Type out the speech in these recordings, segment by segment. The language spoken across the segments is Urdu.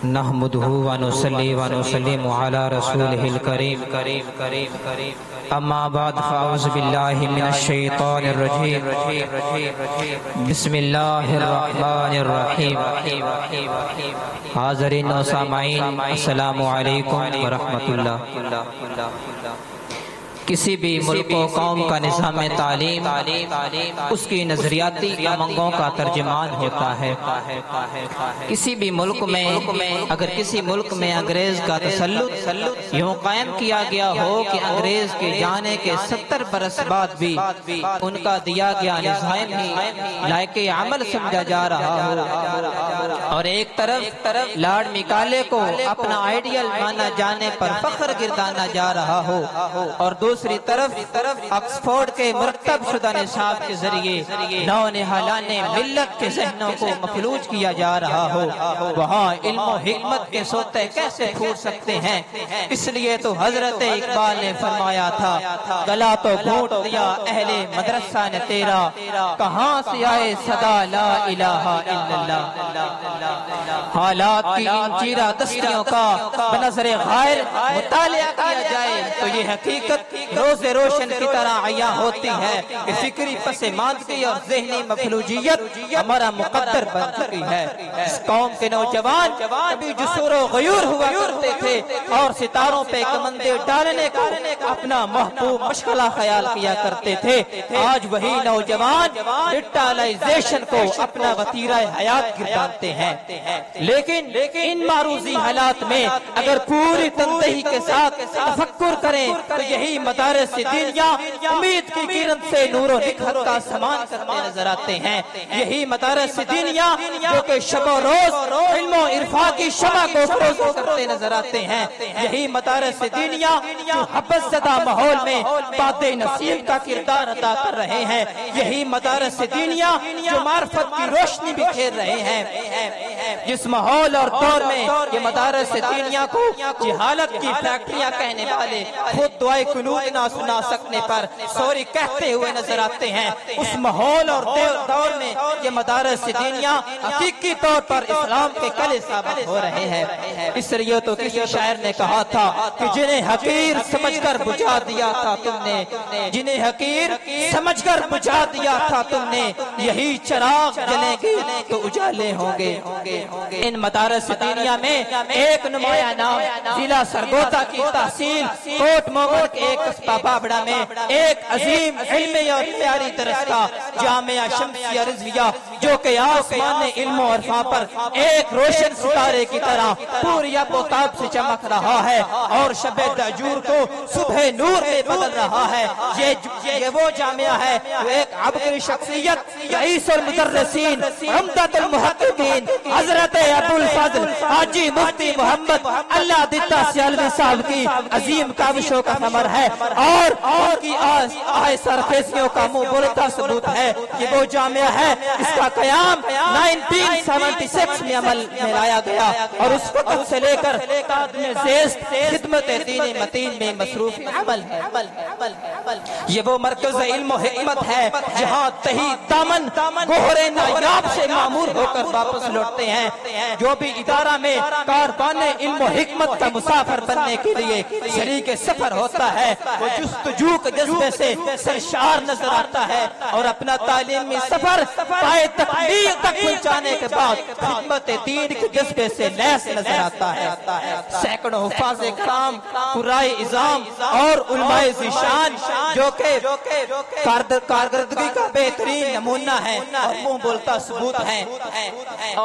نحمده ونصلي ونسلم على رسوله الكريم اما بعد فاعوذ بالله من الشيطان الرجيم بسم الله الرحمن الرحيم حاضرین و سامعین السلام علیکم ورحمۃ اللہ۔ کسی بھی ملک و قوم کا نظام تعلیم اس کی نظریاتی امنگوں کا ترجمان ہوتا ہے۔ کسی بھی ملک میں اگر کسی ملک میں انگریز کا تسلط یوں قائم کیا گیا ہو کہ انگریز کے جانے کے 70 برس بعد بھی ان کا دیا گیا نظام ہی لائق عمل سمجھا جا رہا ہو، اور ایک طرف لارڈ میکالے کو اپنا آئیڈیل مانا جانے پر فخر گردانا جا رہا ہو، اور دوسری طرف آکسفورڈ کے مرتب شدہ نصاب کے ذریعے نو نہالان ملت کے ذہنوں کو مفلوج کیا جا رہا ہو، وہاں علم و حکمت کے سوتے کیسے پھوٹ سکتے ہیں؟ اس لیے تو حضرت اقبال نے فرمایا تھا، گلا تو گھونٹ دیا اہل مدرسہ نے تیرا، کہاں سے آئے صدا لا الہ الا اللہ۔ حالات کی ان چیرہ دستیوں کا بنظر غائر مطالعہ کیا جائے تو یہ حقیقت روز روشن کی طرح عیاں ہوتی ہے کہ فکری پس ماندگی اور ذہنی مفلوجیت ہمارا مقدر بن چکی ہے۔ اس قوم کے نوجوان کبھی جسور و غیور ہوا کرتے تھے اور ستاروں پہ کمندے ڈالنے کا اپنا محبوب مشغلہ خیال کیا کرتے تھے، آج وہی نوجوان ڈیجیٹلائزیشن کو اپنا وتیرہ حیات گردانتے ہیں۔ لیکن ان معروضی حالات میں اگر پوری تنتہی کے ساتھ تفکر کریں تو یہی مدارس دینیا امید کی کرن سے نور و نکھر کا سامان کرتے نظر آتے ہیں۔ یہی مدارس دینیا جو کہ شب و روز علم و عرفان کی شمع کو فروز کرتے نظر آتے ہیں۔ یہی مدارس دینیا جو حبس زدہ ماحول میں باد نسیم کا کردار ادا کر رہے ہیں۔ یہی مدارس دینیا جو معرفت کی روشنی بکھیر رہے ہیں۔ جس ماحول اور دور میں یہ مدارس دینیا کو جہالت کی فیکٹریاں کہنے والے خود دعائے قنوت نہ سنا سکنے پر سوری کہتے ہوئے نظر آتے ہیں، اس ماحول اور دور میں یہ مدارس دینیا حقیقی طور پر اسلام کے کلے ثابت ہو رہے ہیں۔ اس لیے تو کسی شاعر نے کہا تھا کہ جنہیں حقیر سمجھ کر بجھا دیا تھا تم نے، جنہیں حقیر سمجھ کر بجھا دیا تھا تم نے، یہی چراغ جلیں گے تو اجالے ہوں گے۔ ان مدارس دینیا میں ایک نمایاں نام ضلع سرگودا کی تحصیل کوٹ مومن کے ایک قصبہ بابڑا میں ایک عظیم علمی اور پیاری درسگاہ جامعہ شمسیہ رضویہ جو کہ آسمان علم و عرفان پر ایک روشن ستارے کی طرح پوری اب و تاب سے چمک رہا ہے اور شب دہجور کو صبح نور میں بدل رہا ہے۔ یہ وہ جامعہ ہے جو ایک عبقری شخصیت رئیس المدرسین عمدۃ المحققین حضرت ابوالفضل حاجی مفتی محمد اللہ دتا سیالوی صاحب کی عظیم کاوشوں کا ثمر ہے، اور ان کی آئے سرخیزیوں کا منہ بولتا ثبوت ہے۔ یہ وہ جامعہ ہے اس کا قیام 1976 میں عمل میں لایا گیا اور اس وقت سے لے کر قادم زیست خدمت دین متین میں مصروف عمل ہے۔ یہ وہ مرکز علم و حکمت ہے جہاں تہی دامن گوہر نایاب سے معمور ہو کر واپس لوٹتے ہیں۔ جو بھی ادارہ میں کاربان علم و حکمت کا مسافر بننے کے لیے شریک سفر ہوتا ہے وہ جستجو کے جذبے سے سرشار نظر آتا ہے اور اپنا تعلیمی سفر پائے تکمیل تک پہنچانے کے بعد خدمت دین کے جذبے سے لیس نظر آتا ہے۔ سینکڑوں حفاظ کرام، قرائے اعظام اور علماء ذیشان جو کہ کارکردگی کا بہترین نمونہ ہے اور منہ بولتا ثبوت ہے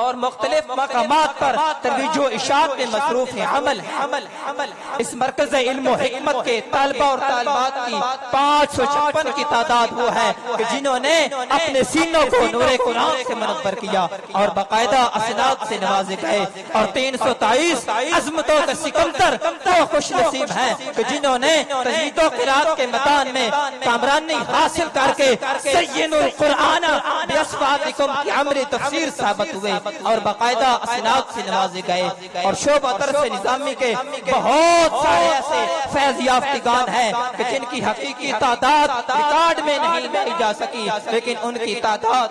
اور مختلف مقامات پر ترویج و اشاعت میں مصروف عمل ہے۔ اس مرکز علم و حکمت کے طالبہ اور طالبات کی 556 کی تعداد وہ ہے کہ جنہوں نے اپنے سینوں کو نور قرآن سے منور کیا اور باقاعدہ اسناد سے نوازے گئے، اور 323 عظمتوں کے سکندر وہ خوش نصیب ہیں کہ جنہوں نے تجوید و قرات کے میدان میں کامرانی حاصل کر کے سید القرآن بیاسفاتکم کی عمری تفسیر ثابت ہوئے اور باقاعدہ اسناد سے نوازے گئے، اور شعبہ درس نظامی کے بہت سارے ایسے فیض یافتگان ہیں کہ جن کی حقیقی تعداد ریکارڈ میں نہیں لائی جا سکی، لیکن ان کی تعداد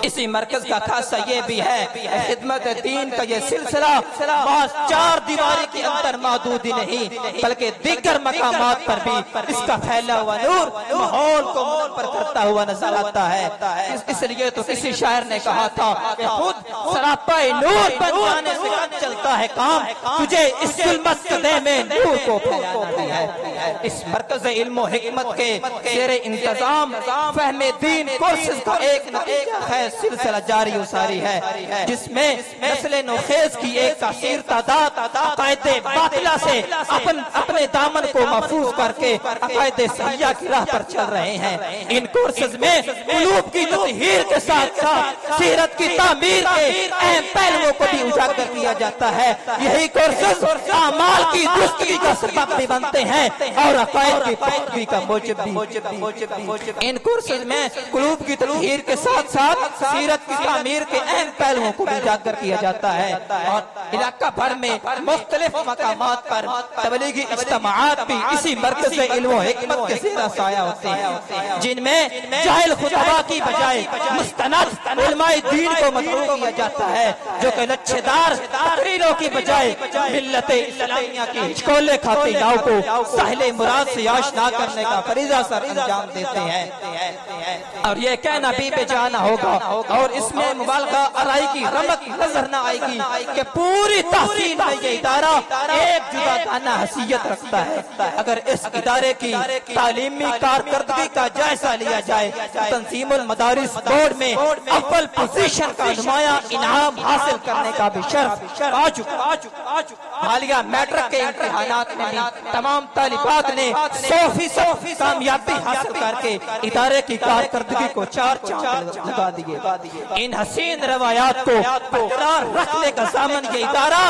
اسی مرکز کا خاصہ یہ بھی ہے خدمت دین کا یہ سلسلہ محض 4 دیواری کے اندر محدود ہی نہیں بلکہ دیگر مقامات پر بھی اس کا پھیلا ہوا نور ماحول کو منور کرتا ہوا نظر آتا ہے۔ اس لیے تو کسی شاعر نے کہا تھا کہ خود سراپائے نور بن جانے سے چلتا ہے کام، تجھے اس ظلمت قدے میں نور کو پھیلانا ہے۔ اس مرکز علم و حکمت کے زیر انتظام فہم دین کورسز کا ایک نتیجہ خیر سلسلہ جاری و ساری ہے، جس میں نسل نوخیز کی ایک کثیر تعداد عقائد باطلہ سے اپنے دامن کو محفوظ کر کے عقائد صحیحہ کی راہ پر چل رہے ہیں۔ ان کورسز میں قلوب کی تطہیر کے ساتھ ساتھ سیرت کی تعمیر کے اہم پہلوؤں کو بھی اجاگر کیا جاتا ہے۔ یہی کورسز اعمال کی درستگی کا سبب بھی بنتے ہیں اور عقائد کی پختگی کا موجب بھی۔ ان کورسز میں قلوب کی تطہیر کے ساتھ ساتھ سیرت کی تعمیر کے اہم پہلوؤں کو بھی اجاگر کیا جاتا ہے، اور علاقہ بھر میں مختلف مقامات پر تبلیغی اجتماعات بھی اسی مرکز علم و حکمت کے زیر سایہ ہوتے ہیں، جن میں جاہل خطبہ کی بجائے مستند علماء دین کو مدعو کیا جاتا ہے، جو کہ لچھے دار تقریروں کی بجائے ملت اسلامیہ کی ہچکولے کھاتے لاؤ کو ساحل مراد سے آشنا کرنے کا فریضہ سر انجام دیتے ہیں۔ اور یہ کہنا بھی بے جانا ہوگا اور اس میں مبالغہ آرائی کی رمق نظر نہ آئے گی کہ پوری تحصیل میں یہ ادارہ ایک جدا دانہ حیثیت رکھتا ہے۔ اگر اس ادارے کی تعلیمی کارکردگی کا جائزہ لیا جائے، تنظیم المدارس بورڈ میں اول پوزیشن کا نمایاں انعام حاصل کرنے کا بھی شرف آ چکا۔ حالیہ میٹرک کے امتحانات میں تمام طالبات نے 100% کامیابی حاصل کر کے ادارے کی کارکردگی کو 4 چاند لگا دیے۔ ان حسین روایات کو برقرار رکھنے کا ضامن یہ ادارہ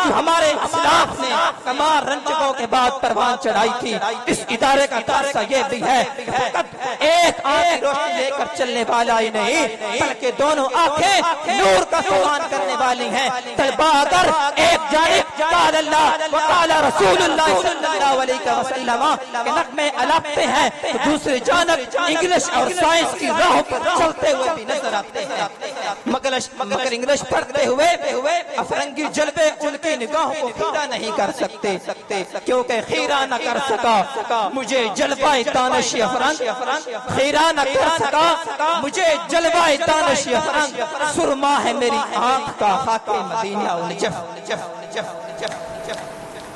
جو ہمارے اسلاف نے تمام رنجوں کے بعد پروان چڑھائی تھی، اس ادارے کا خاصہ یہ بھی ہے فقط ایک آنکھ روشنی لے کر چلنے والا ہی نہیں بلکہ دونوں آنکھیں نور کا سمان کرنے والی ہیں۔ طلبہ اگر ایک جانب قال اللہ وقال رسول اللہ صلی اللہ علیہ وسلم کے نغمے الاپتے ہیں تو دوسری جانب انگلش اور سائنس کی راہ پر چلتے ہوئے بھی نظر آتے ہیں، مگر انگلش پڑھتے ہوئے افرنگی جلوے ان کی نگاہوں کو خیرہ نہیں کر سکتے، کیونکہ خیرہ نہ کر سکا مجھے جلوہ دانش افرنگ، خیرہ نہ کر سکا مجھے جلوہ دانش افرنگ، سرما ہے میری آنکھ کا خاک مدینہ الجف۔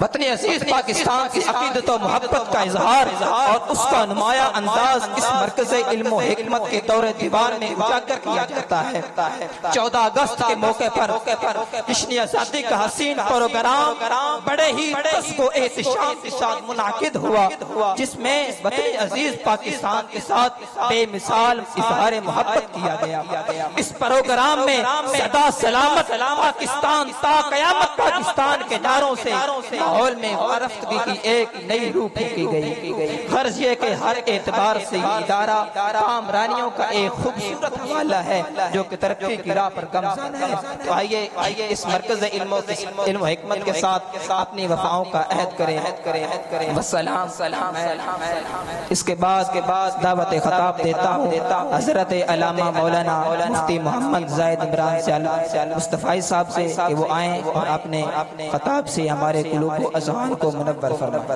وطن عزیز پاکستان کی عقیدت و محبت کا اظہار اور اس کا نمایاں انداز اس مرکز علم و حکمت کے دور دیوار میں اجاگر کیا جاتا ہے۔ 14 اگست کے موقع پر جشن آزادی کا حسین پروگرام بڑے ہی قصب و احتشام کے ساتھ منعقد ہوا، جس میں وطن عزیز پاکستان کے ساتھ بے مثال اظہار محبت کیا گیا۔ اس پروگرام میں صدا سلامت پاکستان تا قیامت پاکستان کے نعروں سے ماحول میں آراستگی کی ایک نئی روح پھونکی گئی۔ غرض یہ کہ ہر اعتبار سے یہ ادارہ کامرانیوں کا ایک خوبصورت حوالہ ہے جو کہ ترقی کی راہ پر گامزن ہے۔ تو آئیے اس مرکز علم و حکمت کے ساتھ اپنی وفاؤں کا عہد کریں۔ والسلام۔ اس کے بعد دعوت خطاب دیتا ہوں حضرت علامہ مولانا مفتی محمد زاہد عمران مصطفی صاحب سے کہ وہ آئیں اور اپنے خطاب سے ہمارے قلوب و اذہان کو منور فرمائیں۔